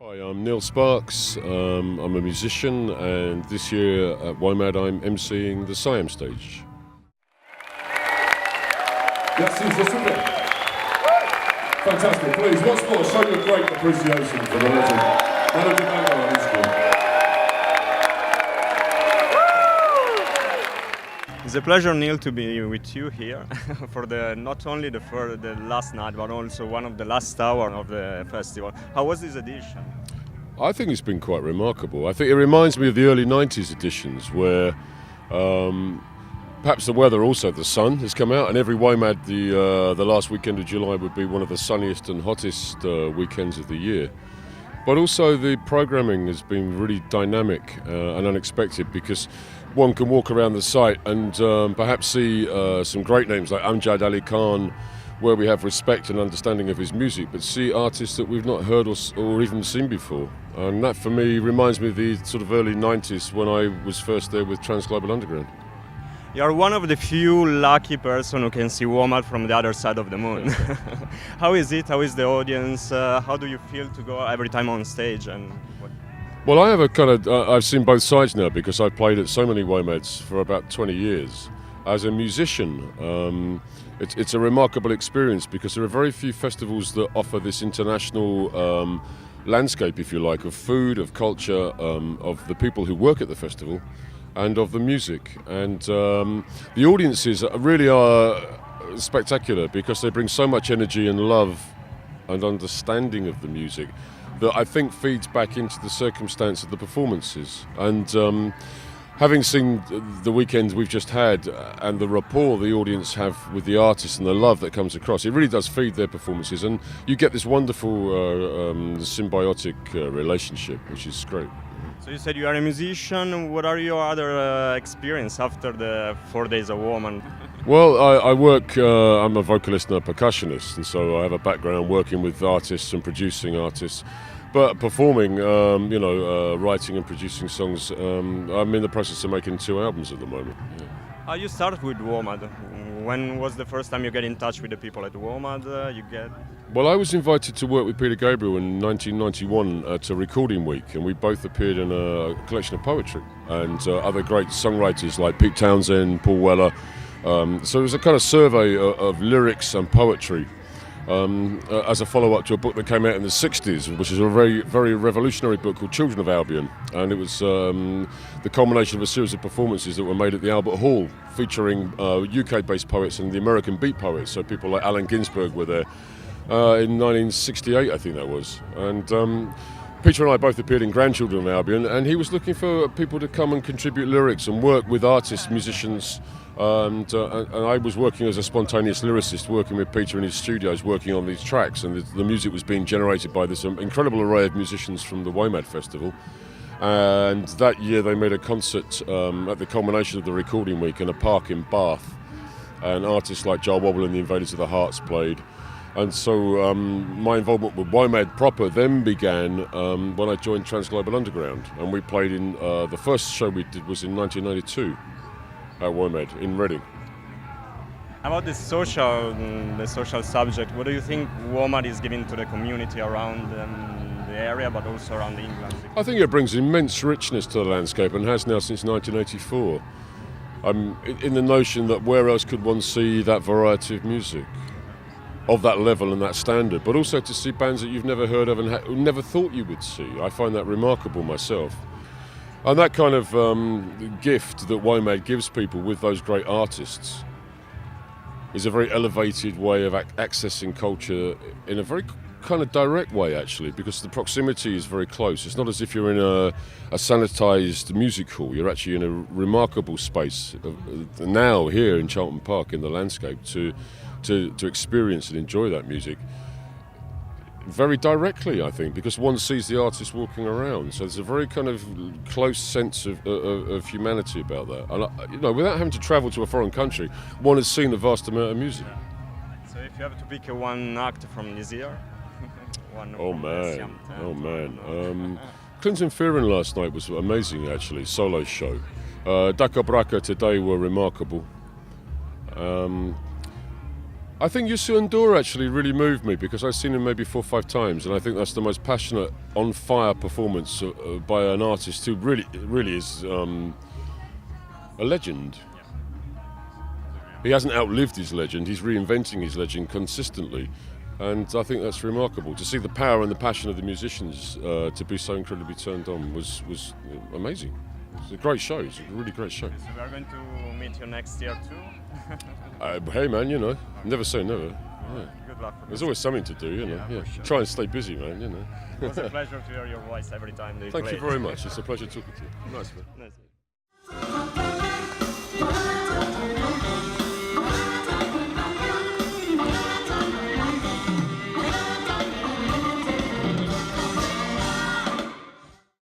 Hi, I'm Neil Sparks. I'm a musician, and this year at Womad I'm emceeing the Siam stage. Merci, c'est super. Fantastic. Please, once more, show your great appreciation for the legend. Melody Manger on Instagram. It's a pleasure, Neil, to be with you here for not only the last night, but also one of the last hours of the festival. How was this edition? I think it's been quite remarkable. I think it reminds me of the early 90s editions where perhaps the weather, also the sun, has come out, and every Womad the last weekend of July would be one of the sunniest and hottest weekends of the year. But also the programming has been really dynamic and unexpected, because one can walk around the site and perhaps see some great names like Amjad Ali Khan, where we have respect and understanding of his music, but see artists that we've not heard or even seen before. And that for me reminds me of the sort of early 90s when I was first there with Global Underground. You are one of the few lucky person who can see Womad from the other side of the moon. How is it? How is the audience? How do you feel to go every time on stage? Well, I have a kind of, I've seen both sides now, because I've played at so many Womads for about 20 years. As a musician, it's a remarkable experience, because there are very few festivals that offer this international landscape, if you like, of food, of culture, of the people who work at the festival, and of the music. And the audiences really are spectacular, because they bring so much energy and love and understanding of the music that I think feeds back into the circumstance of the performances. And having seen the weekends we've just had and the rapport the audience have with the artists and the love that comes across, it really does feed their performances, and you get this wonderful symbiotic relationship, which is great. So you said you are a musician. What are your other experience after the 4 days of Woman? Well, I work, I'm a vocalist and a percussionist, and so I have a background working with artists and producing artists. But performing, writing and producing songs, I'm in the process of making 2 albums at the moment. Yeah. How you started with Womad? When was the first time you get in touch with the people at Womad? Well, I was invited to work with Peter Gabriel in 1991 at a recording week, and we both appeared in a collection of poetry, and other great songwriters like Pete Townsend, Paul Weller. So it was a kind of survey of lyrics and poetry, as a follow-up to a book that came out in the 60s, which is a very, very revolutionary book called Children of Albion. And it was the culmination of a series of performances that were made at the Albert Hall, featuring UK-based poets and the American beat poets. So people like Allen Ginsberg were there in 1968, I think that was. And Peter and I both appeared in Grandchildren of Albion, and he was looking for people to come and contribute lyrics and work with artists, musicians, and I was working as a spontaneous lyricist, working with Peter in his studios, working on these tracks, and the music was being generated by this incredible array of musicians from the Womad Festival. And that year they made a concert at the culmination of the recording week in a park in Bath, and artists like Jar Wobble and the Invaders of the Hearts played. And so my involvement with Womad proper then began when I joined Global Underground, and we played in the first show we did was in 1992 at Womad in Reading. About the social subject, what do you think Womad is giving to the community around the area, but also around England? I think it brings immense richness to the landscape, and has now since 1984. In the notion that where else could one see that variety of music of that level and that standard, but also to see bands that you've never heard of and never thought you would see. I find that remarkable myself. And that kind of gift that Womad gives people with those great artists is a very elevated way of accessing culture in a very kind of direct way, actually, because the proximity is very close. It's not as if you're in a sanitised music hall. You're actually in a remarkable space now here in Charlton Park in the landscape to experience and enjoy that music very directly, I think, because one sees the artist walking around. So there's a very kind of close sense of humanity about that. And without having to travel to a foreign country, one has seen a vast amount of music. So if you have to pick one act from this year, Siam. Clinton Fearon last night was amazing, actually, solo show. Daka Braka today were remarkable. I think Youssou N'Dour actually really moved me because I've seen him maybe 4 or 5 times, and I think that's the most passionate, on-fire performance by an artist who really is a legend. He hasn't outlived his legend, he's reinventing his legend consistently. And I think that's remarkable. To see the power and the passion of the musicians to be so incredibly turned on was amazing. It's a great show, it's a really great show. So we are going to meet you next year too? Hey man, you know, never say never. Yeah. Good luck. There's always something to do, you know. Yeah. Sure. Try and stay busy, man, you know. It was a pleasure to hear your voice every time that you Thank you played. very much, it's a pleasure talking to you. Nice man. Nice.